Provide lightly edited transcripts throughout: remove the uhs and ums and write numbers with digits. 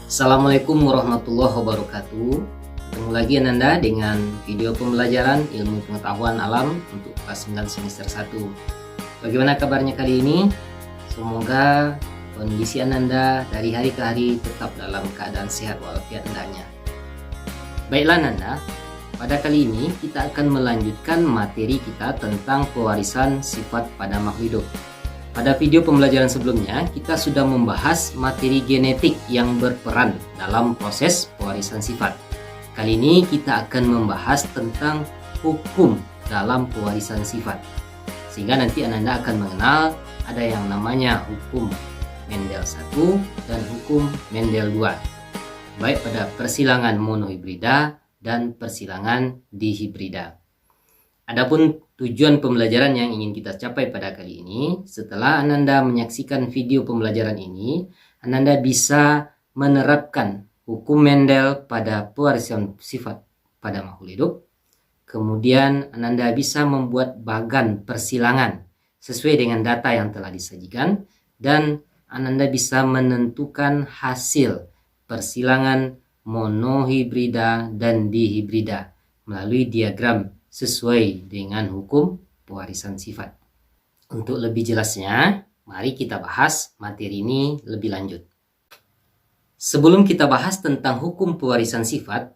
Assalamualaikum warahmatullahi wabarakatuh. Ketemu lagi Ananda dengan video pembelajaran ilmu pengetahuan alam untuk kelas 9 semester 1. Bagaimana kabarnya kali ini? Semoga kondisi Ananda dari hari ke hari tetap dalam keadaan sehat walafiat hendaknya. Baiklah Ananda, pada kali ini kita akan melanjutkan materi kita tentang pewarisan sifat pada makhluk hidup. Pada video pembelajaran sebelumnya, kita sudah membahas materi genetik yang berperan dalam proses pewarisan sifat. Kali ini kita akan membahas tentang hukum dalam pewarisan sifat. Sehingga nanti Ananda akan mengenal ada yang namanya hukum Mendel 1 dan hukum Mendel 2. Baik pada persilangan monohibrida dan persilangan dihibrida. Adapun tujuan pembelajaran yang ingin kita capai pada kali ini, setelah Ananda menyaksikan video pembelajaran ini, Ananda bisa menerapkan hukum Mendel pada pewarisan sifat pada makhluk hidup. Kemudian Ananda bisa membuat bagan persilangan sesuai dengan data yang telah disajikan, dan Ananda bisa menentukan hasil persilangan monohibrida dan dihibrida melalui diagram sesuai dengan hukum pewarisan sifat. Untuk lebih jelasnya, mari kita bahas materi ini lebih lanjut. Sebelum kita bahas tentang hukum pewarisan sifat,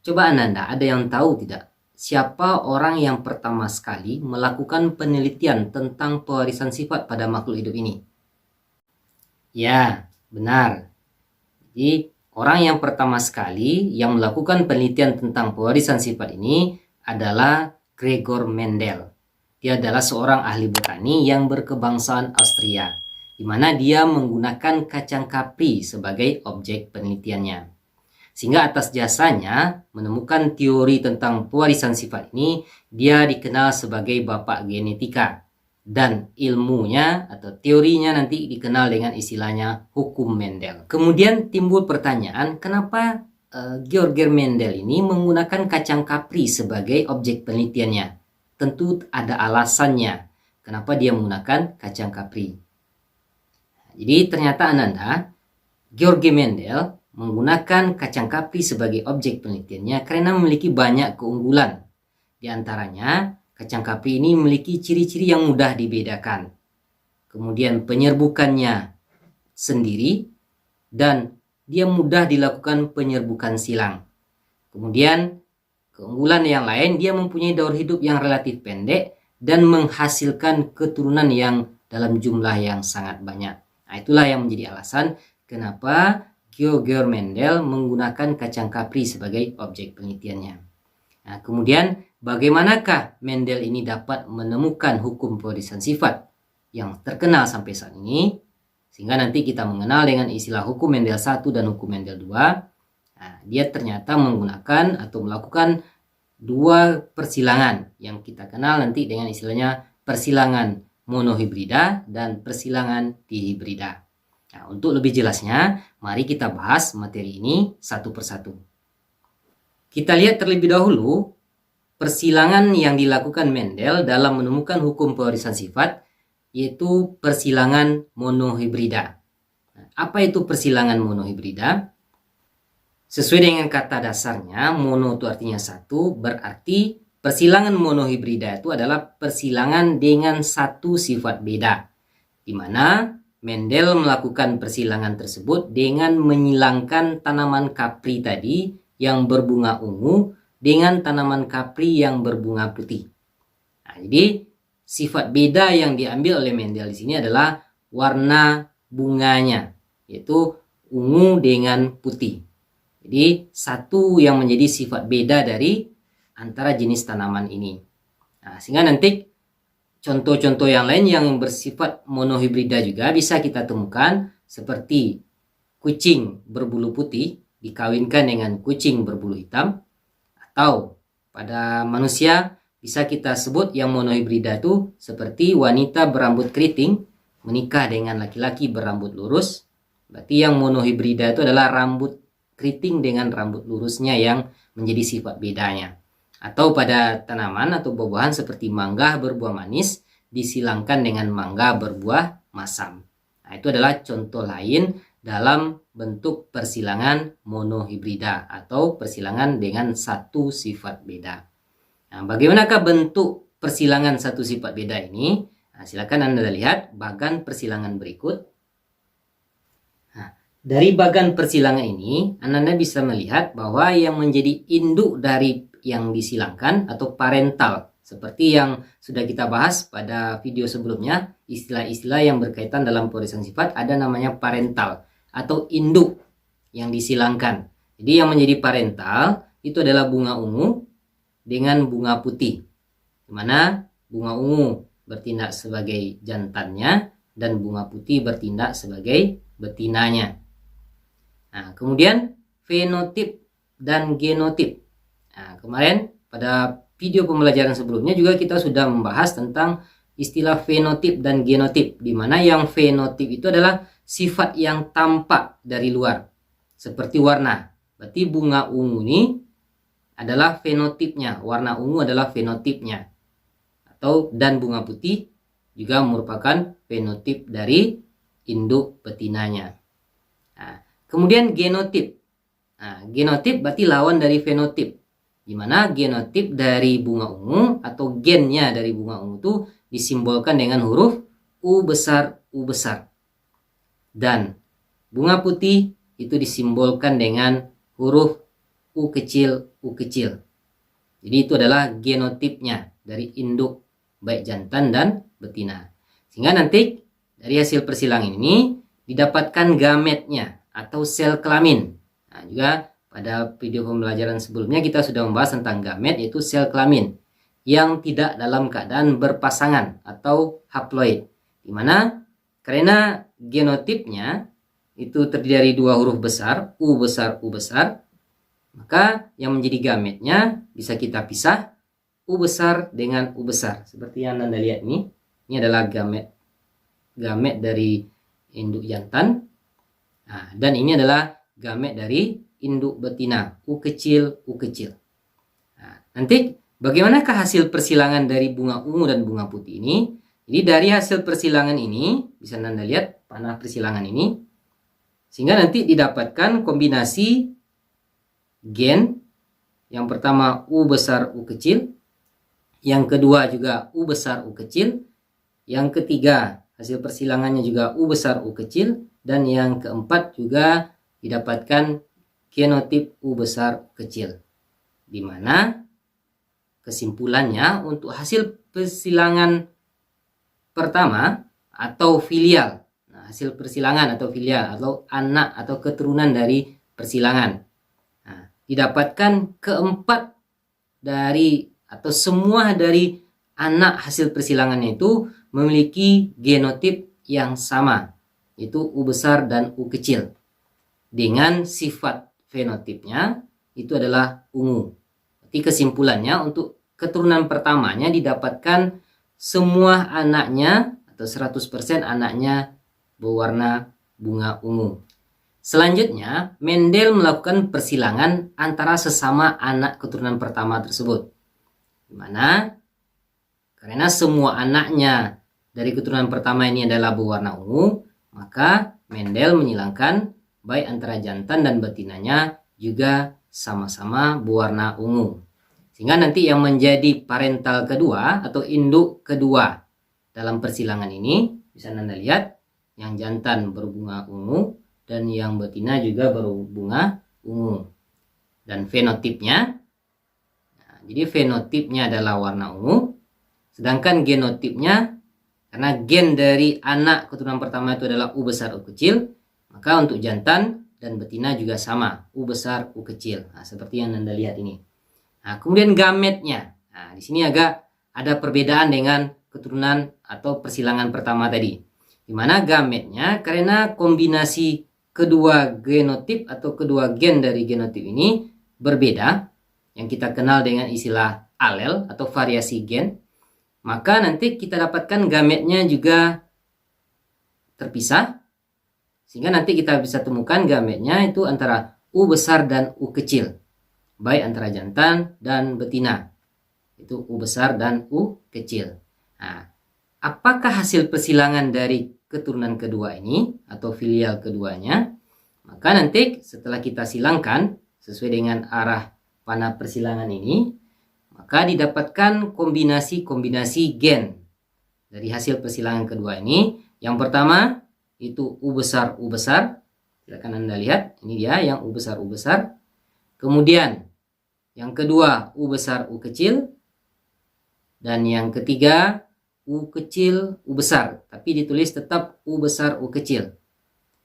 coba Ananda ada yang tahu tidak? Siapa orang yang pertama sekali melakukan penelitian tentang pewarisan sifat pada makhluk hidup ini? Ya, benar. Jadi, orang yang pertama sekali yang melakukan penelitian tentang pewarisan sifat ini adalah Gregor Mendel. Dia adalah seorang ahli botani yang berkebangsaan Austria, di mana dia menggunakan kacang kapri sebagai objek penelitiannya. Sehingga atas jasanya menemukan teori tentang pewarisan sifat ini, dia dikenal sebagai bapak genetika. Dan ilmunya atau teorinya nanti dikenal dengan istilahnya hukum Mendel. Kemudian timbul pertanyaan, kenapa Georg Mendel ini menggunakan kacang kapri sebagai objek penelitiannya? Tentu ada alasannya kenapa dia menggunakan kacang kapri. Jadi ternyata Ananda, Georg Mendel menggunakan kacang kapri sebagai objek penelitiannya karena memiliki banyak keunggulan. Di antaranya, kacang kapri ini memiliki ciri-ciri yang mudah dibedakan. Kemudian penyerbukannya sendiri, dan dia mudah dilakukan penyerbukan silang. Kemudian keunggulan yang lain, dia mempunyai daur hidup yang relatif pendek dan menghasilkan keturunan yang dalam jumlah yang sangat banyak. Nah, itulah yang menjadi alasan kenapa Georg Mendel menggunakan kacang kapri sebagai objek penelitiannya. Nah, kemudian bagaimanakah Mendel ini dapat menemukan hukum pewarisan sifat yang terkenal sampai saat ini? Sehingga nanti kita mengenal dengan istilah hukum Mendel 1 dan hukum Mendel 2. Nah, dia ternyata menggunakan atau melakukan dua persilangan yang kita kenal nanti dengan istilahnya persilangan monohibrida dan persilangan dihibrida. Nah, untuk lebih jelasnya, mari kita bahas materi ini satu persatu. Kita lihat terlebih dahulu persilangan yang dilakukan Mendel dalam menemukan hukum pewarisan sifat, yaitu persilangan monohibrida. Apa itu persilangan monohibrida? Sesuai dengan kata dasarnya, mono itu artinya satu, berarti persilangan monohibrida itu adalah persilangan dengan satu sifat beda, di mana Mendel melakukan persilangan tersebut dengan menyilangkan tanaman kapri tadi yang berbunga ungu dengan tanaman kapri yang berbunga putih. Nah, jadi sifat beda yang diambil oleh Mendel di sini adalah warna bunganya, yaitu ungu dengan putih. Jadi satu yang menjadi sifat beda dari antara jenis tanaman ini. Nah, sehingga nanti contoh-contoh yang lain yang bersifat monohibrida juga bisa kita temukan, seperti kucing berbulu putih dikawinkan dengan kucing berbulu hitam, atau pada manusia bisa kita sebut yang monohibrida itu seperti wanita berambut keriting menikah dengan laki-laki berambut lurus. Berarti yang monohibrida itu adalah rambut keriting dengan rambut lurusnya yang menjadi sifat bedanya. Atau pada tanaman atau buah-buahan seperti mangga berbuah manis disilangkan dengan mangga berbuah masam. Nah, itu adalah contoh lain dalam bentuk persilangan monohibrida atau persilangan dengan satu sifat beda. Nah, bagaimanakah bentuk persilangan satu sifat beda ini? Nah, silakan Anda lihat bagan persilangan berikut. Nah, dari bagan persilangan ini, Anda bisa melihat bahwa yang menjadi induk dari yang disilangkan atau parental, seperti yang sudah kita bahas pada video sebelumnya, istilah-istilah yang berkaitan dalam pewarisan sifat ada namanya parental atau induk yang disilangkan. Jadi yang menjadi parental itu adalah bunga ungu dengan bunga putih, di mana bunga ungu bertindak sebagai jantannya dan bunga putih bertindak sebagai betinanya. Nah, kemudian fenotip dan genotip. Nah, kemarin pada video pembelajaran sebelumnya juga kita sudah membahas tentang istilah fenotip dan genotip, di mana yang fenotip itu adalah sifat yang tampak dari luar, seperti warna. Berarti bunga ungu ini adalah fenotipnya, warna ungu adalah fenotipnya. Dan bunga putih juga merupakan fenotip dari induk betinanya. Nah, kemudian genotip. Nah, genotip berarti lawan dari fenotip, di mana genotip dari bunga ungu atau gennya dari bunga ungu itu disimbolkan dengan huruf U besar, U besar. Dan bunga putih itu disimbolkan dengan huruf U kecil, U kecil. Jadi itu adalah genotipnya dari induk baik jantan dan betina. Sehingga nanti dari hasil persilangan ini didapatkan gametnya atau sel kelamin. Nah, juga pada video pembelajaran sebelumnya kita sudah membahas tentang gamet, yaitu sel kelamin yang tidak dalam keadaan berpasangan atau haploid. Di mana karena genotipnya itu terdiri dari dua huruf besar, U besar, U besar, maka yang menjadi gametnya bisa kita pisah U besar dengan U besar. Seperti yang Anda lihat ini adalah gamet dari induk jantan. Nah, dan ini adalah gamet dari induk betina, U kecil, U kecil. Nah, nanti bagaimanakah hasil persilangan dari bunga ungu dan bunga putih ini? Jadi dari hasil persilangan ini, bisa Anda lihat panah persilangan ini, sehingga nanti didapatkan kombinasi gen. Yang pertama U besar, U kecil. Yang kedua juga U besar, U kecil. Yang ketiga hasil persilangannya juga U besar, U kecil. Dan yang keempat juga didapatkan genotip U besar, U kecil. Di mana kesimpulannya untuk hasil persilangan pertama atau filial. Nah, hasil persilangan atau filial atau anak atau keturunan dari persilangan. Nah, didapatkan keempat dari atau semua dari anak hasil persilangannya itu memiliki genotip yang sama, yaitu U besar dan U kecil. Dengan sifat fenotipnya itu adalah ungu. Jadi kesimpulannya untuk keturunan pertamanya didapatkan semua anaknya atau 100% anaknya berwarna bunga ungu. Selanjutnya, Mendel melakukan persilangan antara sesama anak keturunan pertama tersebut. Di mana karena semua anaknya dari keturunan pertama ini adalah berwarna ungu, maka Mendel menyilangkan baik antara jantan dan betinanya juga sama-sama berwarna ungu. Sehingga nanti yang menjadi parental kedua atau induk kedua dalam persilangan ini bisa Anda lihat yang jantan berbunga ungu dan yang betina juga berbunga ungu. Dan fenotipnya, nah, jadi fenotipnya adalah warna ungu, sedangkan genotipnya karena gen dari anak keturunan pertama itu adalah U besar, U kecil, maka untuk jantan dan betina juga sama, U besar, U kecil. Nah, seperti yang Anda lihat ini. Nah, kemudian gametnya. Nah, di sini agak ada perbedaan dengan keturunan atau persilangan pertama tadi. Di mana gametnya karena kombinasi kedua genotip atau kedua gen dari genotip ini berbeda, yang kita kenal dengan istilah alel atau variasi gen, maka nanti kita dapatkan gametnya juga terpisah, sehingga nanti kita bisa temukan gametnya itu antara U besar dan U kecil, baik antara jantan dan betina, itu U besar dan U kecil. Nah, apakah hasil persilangan dari keturunan kedua ini atau filial keduanya? Maka nanti setelah kita silangkan sesuai dengan arah panah persilangan ini, maka didapatkan kombinasi-kombinasi gen dari hasil persilangan kedua ini. Yang pertama itu U besar U besar. Silakan Anda lihat, ini dia yang U besar U besar. Kemudian yang kedua U besar U kecil. Dan yang ketiga U kecil U besar, tapi ditulis tetap U besar U kecil.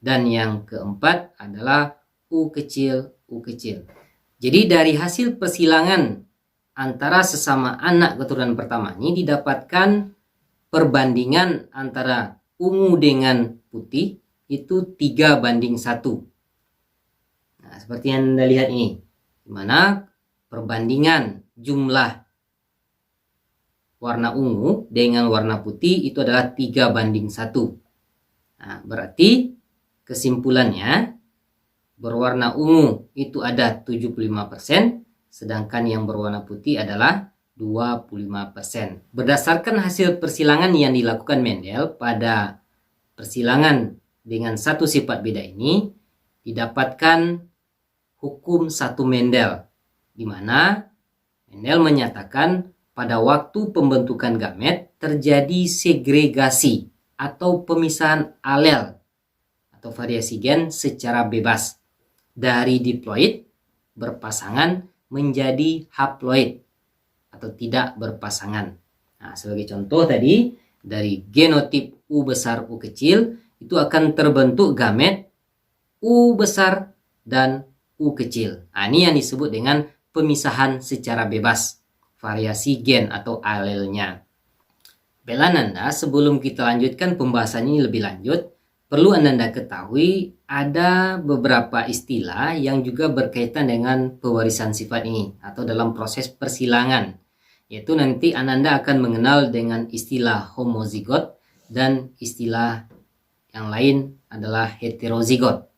Dan yang keempat adalah U kecil U kecil. Jadi dari hasil persilangan antara sesama anak keturunan pertama ini didapatkan perbandingan antara ungu dengan putih itu 3:1. Nah, seperti yang Anda lihat ini, di mana perbandingan jumlah warna ungu dengan warna putih itu adalah 3:1. Nah, berarti kesimpulannya berwarna ungu itu ada 75%, sedangkan yang berwarna putih adalah 25%. Berdasarkan hasil persilangan yang dilakukan Mendel pada persilangan dengan satu sifat beda ini, didapatkan hukum satu Mendel, di mana Mendel menyatakan pada waktu pembentukan gamet terjadi segregasi atau pemisahan alel atau variasi gen secara bebas dari diploid berpasangan menjadi haploid atau tidak berpasangan. Nah, sebagai contoh tadi, dari genotip U besar U kecil itu akan terbentuk gamet U besar dan U kecil. Nah, ini yang disebut dengan pemisahan secara bebas, variasi gen atau alelnya. Bela Nanda, sebelum kita lanjutkan pembahasan ini lebih lanjut, perlu Anda ketahui ada beberapa istilah yang juga berkaitan dengan pewarisan sifat ini atau dalam proses persilangan. Yaitu nanti Anda akan mengenal dengan istilah homozigot dan istilah yang lain adalah heterozigot.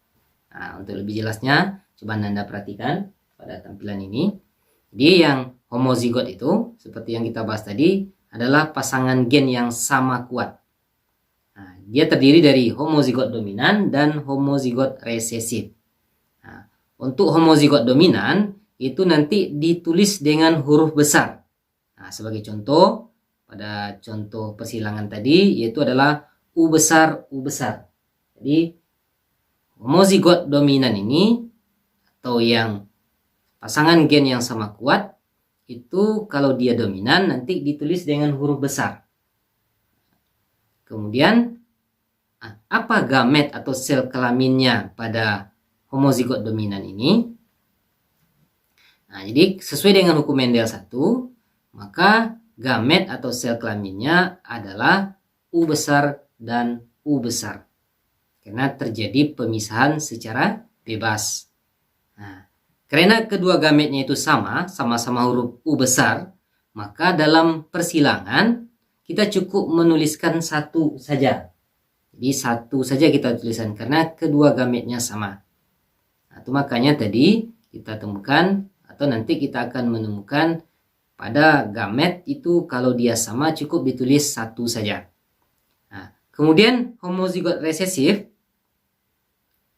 Nah, untuk lebih jelasnya coba Anda perhatikan pada tampilan ini. Jadi yang homozigot itu seperti yang kita bahas tadi adalah pasangan gen yang sama kuat. Nah, dia terdiri dari homozigot dominan dan homozigot resesif. Nah, untuk homozigot dominan itu nanti ditulis dengan huruf besar. Nah, sebagai contoh pada contoh persilangan tadi yaitu adalah U besar U besar. Jadi homozigot dominan ini atau yang pasangan gen yang sama kuat itu kalau dia dominan nanti ditulis dengan huruf besar. Kemudian apa gamet atau sel kelaminnya pada homozigot dominan ini? Nah, jadi sesuai dengan hukum Mendel 1, maka gamet atau sel kelaminnya adalah U besar dan U besar. Karena terjadi pemisahan secara bebas. Nah, karena kedua gametnya itu sama-sama huruf U besar, maka dalam persilangan kita cukup menuliskan satu saja. Jadi satu saja kita tuliskan karena kedua gametnya sama. Nah, itu makanya tadi kita temukan atau nanti kita akan menemukan pada gamet itu kalau dia sama cukup ditulis satu saja. Nah, kemudian homozigot resesif,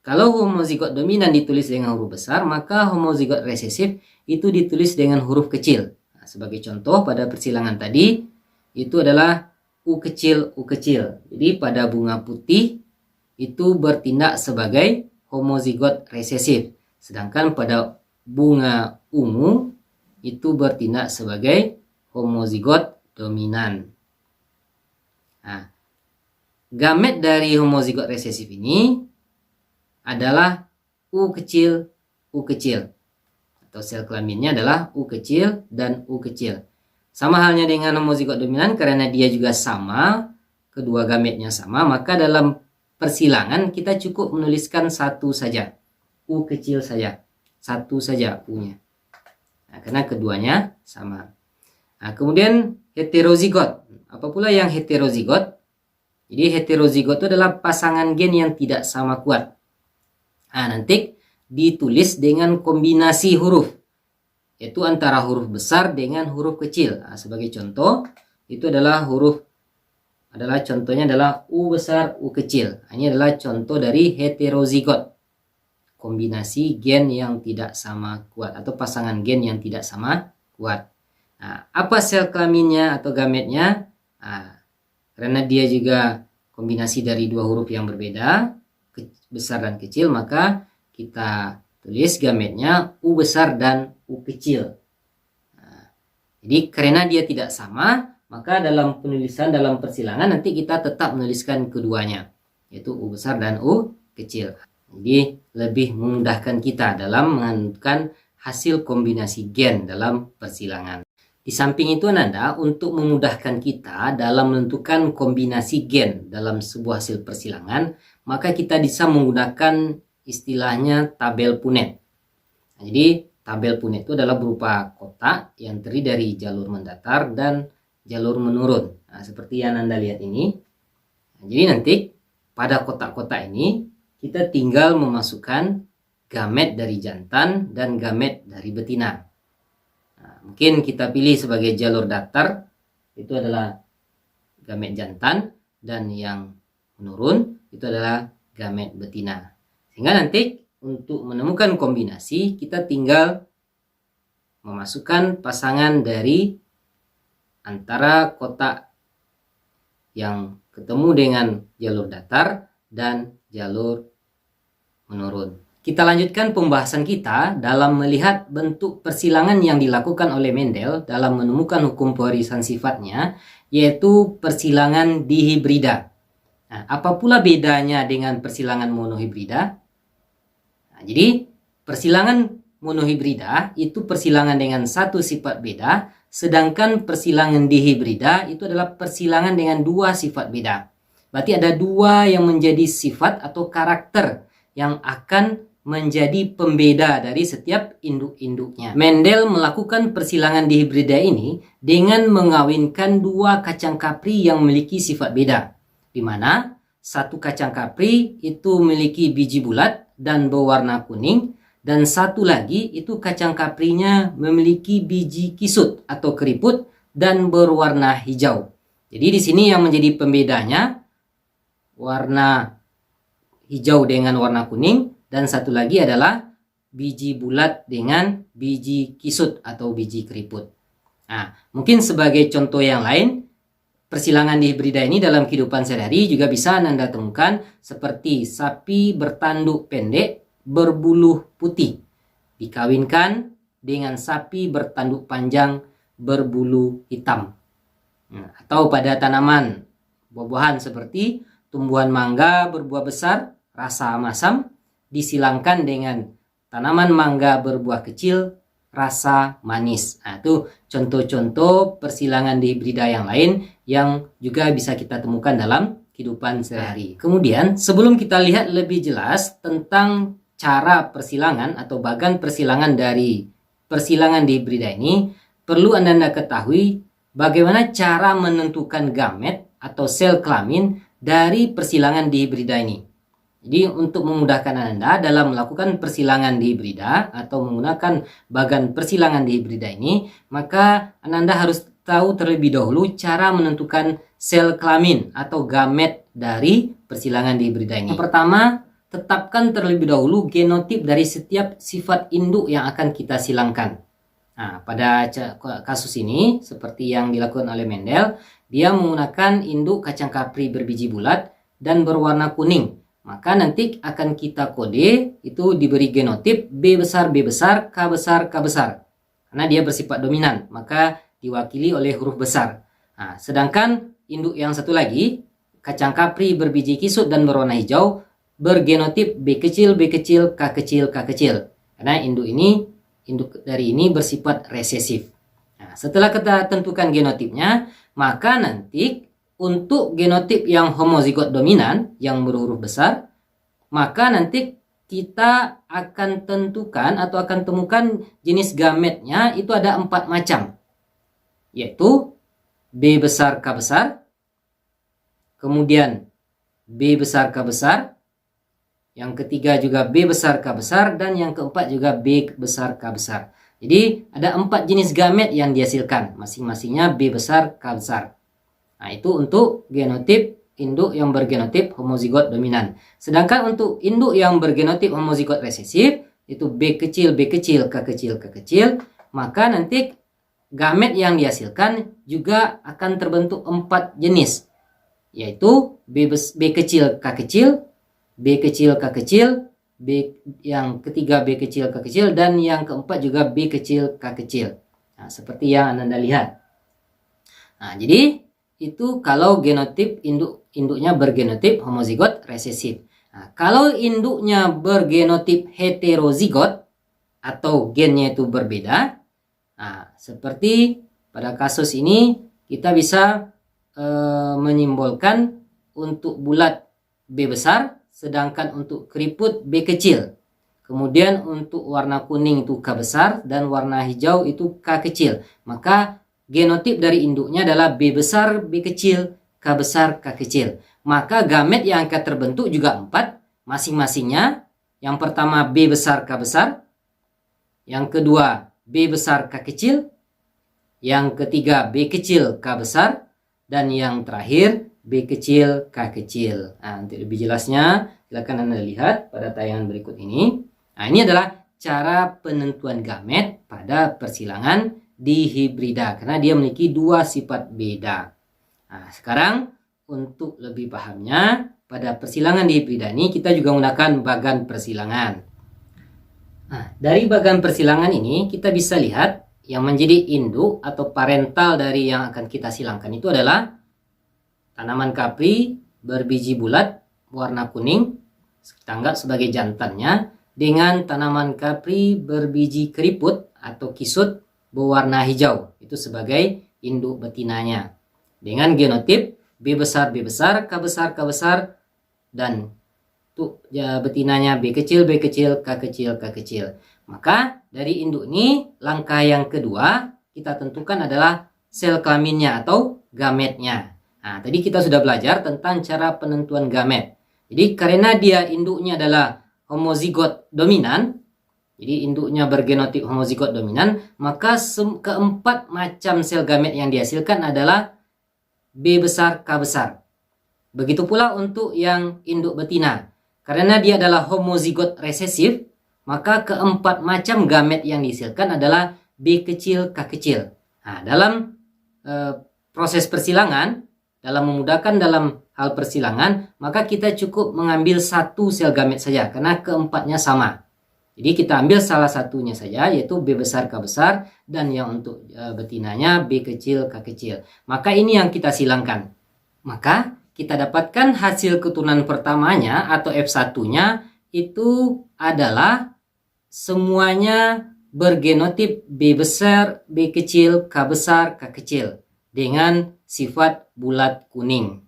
kalau homozigot dominan ditulis dengan huruf besar, maka homozigot resesif itu ditulis dengan huruf kecil. Nah, sebagai contoh pada persilangan tadi itu adalah U kecil U kecil. Jadi pada bunga putih itu bertindak sebagai homozigot resesif. Sedangkan pada bunga ungu itu bertindak sebagai homozigot dominan. Nah, gamet dari homozigot resesif ini adalah U kecil U kecil. Atau sel kelaminnya adalah U kecil dan U kecil. Sama halnya dengan homozigot dominan karena dia juga sama, kedua gametnya sama, maka dalam persilangan kita cukup menuliskan satu saja, U kecil saja, satu saja U-nya. Nah, karena keduanya sama. Nah, kemudian heterozigot. Apa pula yang heterozigot? Jadi heterozigot itu adalah pasangan gen yang tidak sama kuat. Nah, nanti ditulis dengan kombinasi huruf. Yaitu antara huruf besar dengan huruf kecil. Nah, sebagai contoh itu adalah contohnya adalah U besar U kecil. Ini adalah contoh dari heterozigot. kombinasi gen yang tidak sama kuat atau pasangan gen yang tidak sama kuat. Nah, apa sel kelaminnya atau gametnya? Nah, karena dia juga kombinasi dari dua huruf yang berbeda, besar dan kecil, maka kita tulis gametnya U besar dan U kecil. Nah, jadi karena dia tidak sama, maka dalam penulisan dalam persilangan nanti kita tetap menuliskan keduanya, yaitu U besar dan U kecil. Jadi lebih memudahkan kita dalam menentukan hasil kombinasi gen dalam persilangan. Di samping itu Ananda, untuk memudahkan kita dalam menentukan kombinasi gen dalam sebuah hasil persilangan, maka kita bisa menggunakan istilahnya tabel Punnett. Nah, jadi tabel Punnett itu adalah berupa kotak yang terdiri dari jalur mendatar dan jalur menurun. Nah, seperti yang Anda lihat ini. Nah, jadi nanti pada kotak-kotak ini kita tinggal memasukkan gamet dari jantan dan gamet dari betina. Nah, mungkin kita pilih sebagai jalur datar, itu adalah gamet jantan, dan yang menurun itu adalah gamet betina. Sehingga nanti untuk menemukan kombinasi kita tinggal memasukkan pasangan dari antara kotak yang ketemu dengan jalur datar dan jalur menurun. Kita lanjutkan pembahasan kita dalam melihat bentuk persilangan yang dilakukan oleh Mendel dalam menemukan hukum pewarisan sifatnya, yaitu persilangan dihibrida. Nah, apa pula bedanya dengan persilangan monohibrida? Nah, jadi persilangan monohibrida itu persilangan dengan satu sifat beda, sedangkan persilangan dihibrida itu adalah persilangan dengan dua sifat beda. Berarti ada dua yang menjadi sifat atau karakter yang akan menjadi pembeda dari setiap induk-induknya. Mendel melakukan persilangan dihibrida ini dengan mengawinkan dua kacang kapri yang memiliki sifat beda, di mana satu kacang kapri itu memiliki biji bulat dan berwarna kuning, dan satu lagi itu kacang kaprinya memiliki biji kisut atau keriput dan berwarna hijau. Jadi di sini yang menjadi pembedanya warna hijau dengan warna kuning, dan satu lagi adalah biji bulat dengan biji kisut atau biji keriput. Nah, mungkin sebagai contoh yang lain, persilangan dihibrida ini dalam kehidupan sehari-hari juga bisa Anda temukan seperti sapi bertanduk pendek berbulu putih dikawinkan dengan sapi bertanduk panjang berbulu hitam. Nah, atau pada tanaman buah-buahan seperti tumbuhan mangga berbuah besar, rasa masam, disilangkan dengan tanaman mangga berbuah kecil, rasa manis. Nah, itu contoh-contoh persilangan dihibrida yang lain yang juga bisa kita temukan dalam kehidupan sehari-hari. Kemudian, sebelum kita lihat lebih jelas tentang cara persilangan atau bagan persilangan dari persilangan dihibrida ini, perlu Anda ketahui bagaimana cara menentukan gamet atau sel kelamin dari persilangan dihibrida ini. Jadi untuk memudahkan Anda dalam melakukan persilangan dihibrida atau menggunakan bagan persilangan dihibrida ini, maka Anda harus tahu terlebih dahulu cara menentukan sel kelamin atau gamet dari persilangan dihibrida ini. Yang pertama, tetapkan terlebih dahulu genotip dari setiap sifat induk yang akan kita silangkan. Nah, pada kasus ini, seperti yang dilakukan oleh Mendel, dia menggunakan induk kacang kapri berbiji bulat dan berwarna kuning. Maka nanti akan kita kode itu diberi genotip B besar, B besar, K besar, K besar. Karena dia bersifat dominan, maka diwakili oleh huruf besar. Nah, sedangkan induk yang satu lagi, kacang kapri berbiji kisut dan berwarna hijau, bergenotip B kecil, B kecil, K kecil, K kecil. Karena induk dari ini bersifat resesif. Nah, setelah kita tentukan genotipnya, maka nanti untuk genotip yang homozigot dominan yang berhuruf besar, maka nanti kita akan tentukan atau akan temukan jenis gametnya itu ada 4 macam, yaitu B besar K besar, kemudian B besar K besar, yang ketiga juga B besar K besar, dan yang keempat juga B besar K besar. Jadi ada 4 jenis gamet yang dihasilkan, masing-masingnya B besar K besar. Nah, itu untuk genotip induk yang bergenotip homozigot dominan. Sedangkan untuk induk yang bergenotip homozigot resesif, itu B kecil, B kecil, K kecil, K kecil, maka nanti gamet yang dihasilkan juga akan terbentuk 4 jenis, yaitu B kecil, K kecil, B kecil, K kecil, yang ketiga B kecil, K kecil, dan yang keempat juga B kecil, K kecil. Nah, seperti yang Anda lihat. Nah, jadi itu kalau genotip induknya bergenotip homozigot resesif. Nah, kalau induknya bergenotip heterozigot atau gennya itu berbeda, nah, seperti pada kasus ini kita bisa menyimbolkan untuk bulat B besar, sedangkan untuk keriput B kecil. Kemudian untuk warna kuning itu K besar dan warna hijau itu K kecil. Maka genotip dari induknya adalah B besar, B kecil, K besar, K kecil. Maka gamet yang akan terbentuk juga 4, masing-masingnya. Yang pertama B besar, K besar. Yang kedua B besar, K kecil. Yang ketiga B kecil, K besar. Dan yang terakhir B kecil, K kecil. Nah, untuk lebih jelasnya silakan Anda lihat pada tayangan berikut ini. Nah, ini adalah cara penentuan gamet pada persilangan dihibrida karena dia memiliki 2 sifat beda. Nah, sekarang untuk lebih pahamnya pada persilangan dihibrida ini kita juga menggunakan bagan persilangan. Nah, dari bagan persilangan ini kita bisa lihat yang menjadi induk atau parental dari yang akan kita silangkan itu adalah tanaman kapri berbiji bulat warna kuning, kita anggap sebagai jantannya, dengan tanaman kapri berbiji keriput atau kisut berwarna hijau, itu sebagai induk betinanya. Dengan genotip B besar, B besar, K besar, K besar, dan untuk betinanya B kecil, B kecil, K kecil, K kecil. Maka dari induk ini langkah yang kedua kita tentukan adalah sel kelaminnya atau gametnya. Nah, tadi kita sudah belajar tentang cara penentuan gamet. Jadi karena dia induknya adalah homozigot dominan, jadi induknya bergenotip homozigot dominan, maka keempat macam sel gamet yang dihasilkan adalah B besar, K besar. Begitu pula untuk yang induk betina. Karena dia adalah homozigot resesif, maka keempat macam gamet yang dihasilkan adalah B kecil, K kecil. Nah, dalam proses persilangan, dalam memudahkan dalam hal persilangan, maka kita cukup mengambil satu sel gamet saja, karena keempatnya sama. Jadi kita ambil salah satunya saja, yaitu B besar, K besar, dan yang untuk betinanya B kecil, K kecil. Maka ini yang kita silangkan. Maka kita dapatkan hasil keturunan pertamanya atau F1-nya itu adalah semuanya bergenotip B besar, B kecil, K besar, K kecil dengan sifat bulat kuning.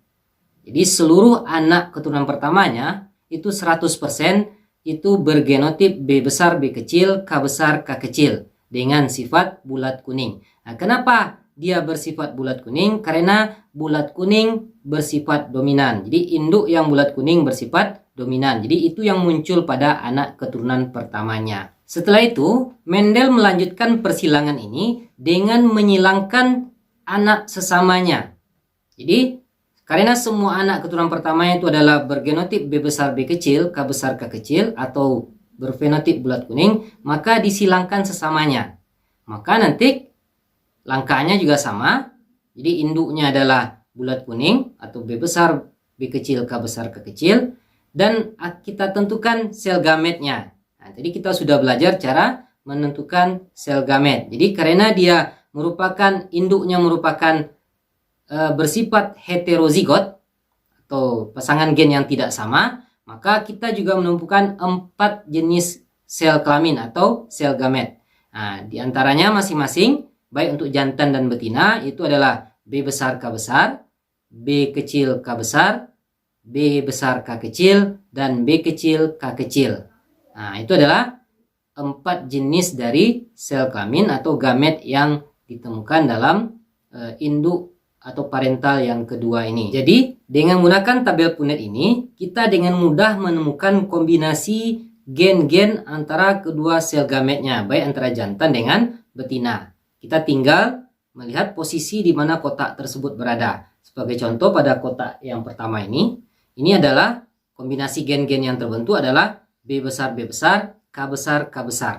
Jadi seluruh anak keturunan pertamanya itu 100% itu bergenotip B besar, B kecil, K besar, K kecil dengan sifat bulat kuning. Nah, kenapa dia bersifat bulat kuning? Karena bulat kuning bersifat dominan. Jadi induk yang bulat kuning bersifat dominan. Jadi itu yang muncul pada anak keturunan pertamanya. Setelah itu, Mendel melanjutkan persilangan ini dengan menyilangkan anak sesamanya. Jadi, karena semua anak keturunan pertamanya itu adalah bergenotip B besar, B kecil, K besar, K kecil, atau berfenotip bulat kuning, maka disilangkan sesamanya. Maka nanti langkahnya juga sama. Jadi induknya adalah bulat kuning atau B besar, B kecil, K besar, K kecil. Dan kita tentukan sel gametnya. Nah, tadi kita sudah belajar cara menentukan sel gamet. Jadi karena dia merupakan induknya merupakan bersifat heterozigot atau pasangan gen yang tidak sama, maka kita juga menemukan 4 jenis sel kelamin atau sel gamet. Nah, di antaranya masing-masing baik untuk jantan dan betina itu adalah B besar, K besar, B kecil, K besar, B besar, K kecil, dan B kecil, K kecil. Nah, itu adalah 4 jenis dari sel kelamin atau gamet yang ditemukan dalam induk atau parental yang kedua ini. Jadi, dengan menggunakan tabel Punnett ini, kita dengan mudah menemukan kombinasi gen-gen antara kedua sel gametnya, baik antara jantan dengan betina. Kita tinggal melihat posisi di mana kotak tersebut berada. Sebagai contoh pada kotak yang pertama ini adalah kombinasi gen-gen yang terbentuk adalah B besar, B besar, K besar, K besar.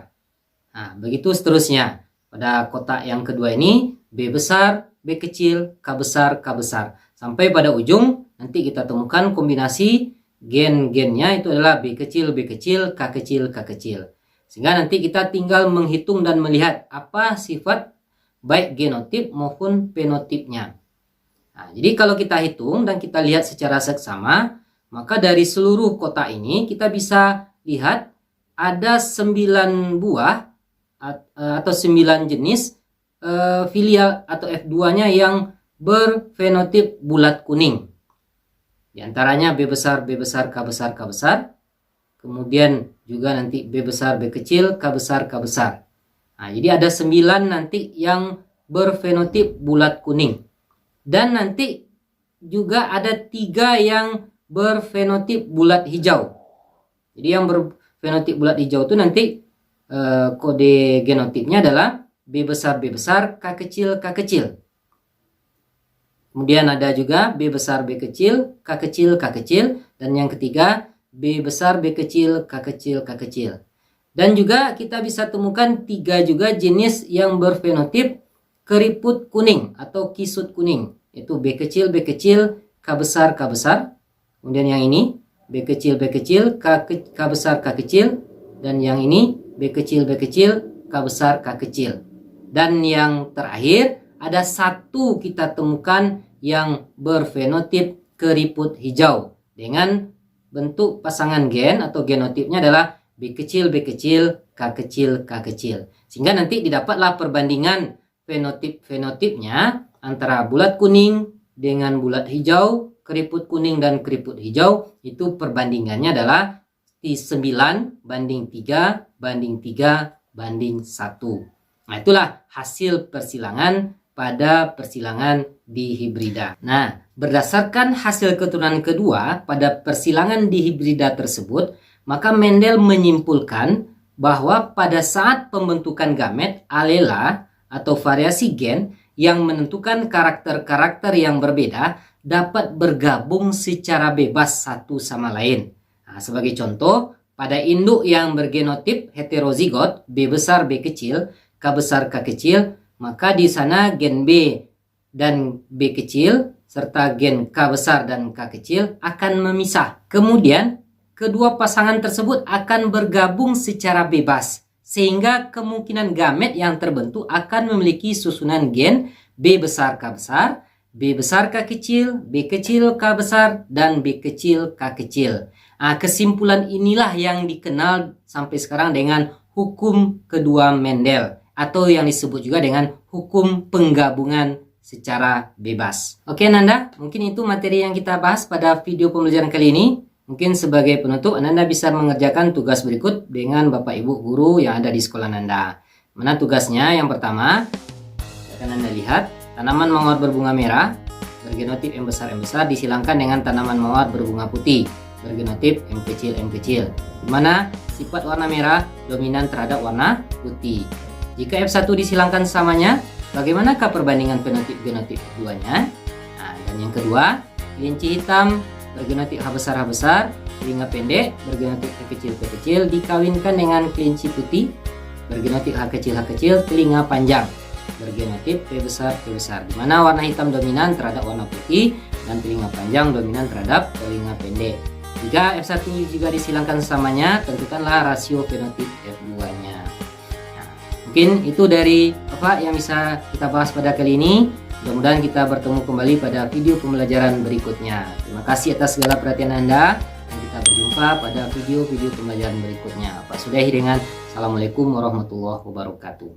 Nah, begitu seterusnya. Pada kotak yang kedua ini B besar, B kecil, K besar, K besar. Sampai pada ujung nanti kita temukan kombinasi gen-gennya itu adalah B kecil, B kecil, K kecil, K kecil. Sehingga nanti kita tinggal menghitung dan melihat apa sifat baik genotip maupun fenotipnya. Nah, jadi kalau kita hitung dan kita lihat secara seksama, maka dari seluruh kotak ini kita bisa lihat ada 9 buah atau 9 jenis filial atau F2-nya yang berfenotip bulat kuning. Di antaranya B besar, B besar, K besar, K besar. Kemudian juga nanti B besar, B kecil, K besar, K besar. Nah, jadi ada 9 nanti yang berfenotip bulat kuning. Dan nanti juga ada 3 yang berfenotip bulat hijau. Jadi yang berfenotip bulat hijau itu nanti kode genotipnya adalah B besar, B besar, K kecil, K kecil. Kemudian ada juga B besar, B kecil, K kecil, K kecil. Dan yang ketiga B besar, B kecil, K kecil, K kecil. Dan juga kita bisa temukan 3 juga jenis yang berfenotip keriput kuning atau kisut kuning. Itu B kecil, B kecil, K besar, K besar. Kemudian yang ini B kecil, B kecil, K besar, K kecil. Dan yang ini B kecil, B kecil, K besar, K kecil. Dan yang terakhir ada 1 kita temukan yang berfenotip keriput hijau dengan bentuk pasangan gen atau genotipnya adalah B kecil, B kecil, K kecil, K kecil. Sehingga nanti didapatlah perbandingan fenotipnya antara bulat kuning dengan bulat hijau, keriput kuning dan keriput hijau. Itu perbandingannya adalah 9 banding 3 banding 3 banding 1. Nah, itulah hasil persilangan pada persilangan dihibrida. Nah, berdasarkan hasil keturunan kedua pada persilangan dihibrida tersebut, maka Mendel menyimpulkan bahwa pada saat pembentukan gamet, alela atau variasi gen yang menentukan karakter-karakter yang berbeda dapat bergabung secara bebas satu sama lain. Nah, sebagai contoh, pada induk yang bergenotip heterozigot B besar B kecil, K besar K kecil, maka di sana gen B dan B kecil serta gen K besar dan K kecil akan memisah. Kemudian kedua pasangan tersebut akan bergabung secara bebas, sehingga kemungkinan gamet yang terbentuk akan memiliki susunan gen B besar K besar, B besar K kecil, B kecil K besar, dan B kecil K kecil. Nah, kesimpulan inilah yang dikenal sampai sekarang dengan hukum kedua Mendel, atau yang disebut juga dengan hukum penggabungan secara bebas. Oke Nanda, mungkin itu materi yang kita bahas pada video pembelajaran kali ini. Mungkin sebagai penutup, Nanda bisa mengerjakan tugas berikut dengan Bapak Ibu guru yang ada di sekolah Nanda. Mana tugasnya? Yang pertama, akan Nanda lihat tanaman mawar berbunga merah bergenotip M besar disilangkan dengan tanaman mawar berbunga putih bergenotip M kecil, di mana sifat warna merah dominan terhadap warna putih. Jika F1 disilangkan sesamanya, bagaimanakah perbandingan fenotip-genotip keduanya? Nah, dan yang kedua, kelinci hitam bergenotip H besar, telinga pendek bergenotip H kecil, dikawinkan dengan kelinci putih bergenotip H kecil, telinga panjang bergenotip P besar, di mana warna hitam dominan terhadap warna putih dan telinga panjang dominan terhadap telinga pendek. Jika F1 juga disilangkan sesamanya, tentukanlah rasio fenotip F2-nya. Nah, mungkin itu dari apa yang bisa kita bahas pada kali ini. Mudah-mudahan kita bertemu kembali pada video pembelajaran berikutnya. Terima kasih atas segala perhatian Anda, dan kita berjumpa pada video-video pembelajaran berikutnya. Pak sudahi dengan Assalamualaikum warahmatullahi wabarakatuh.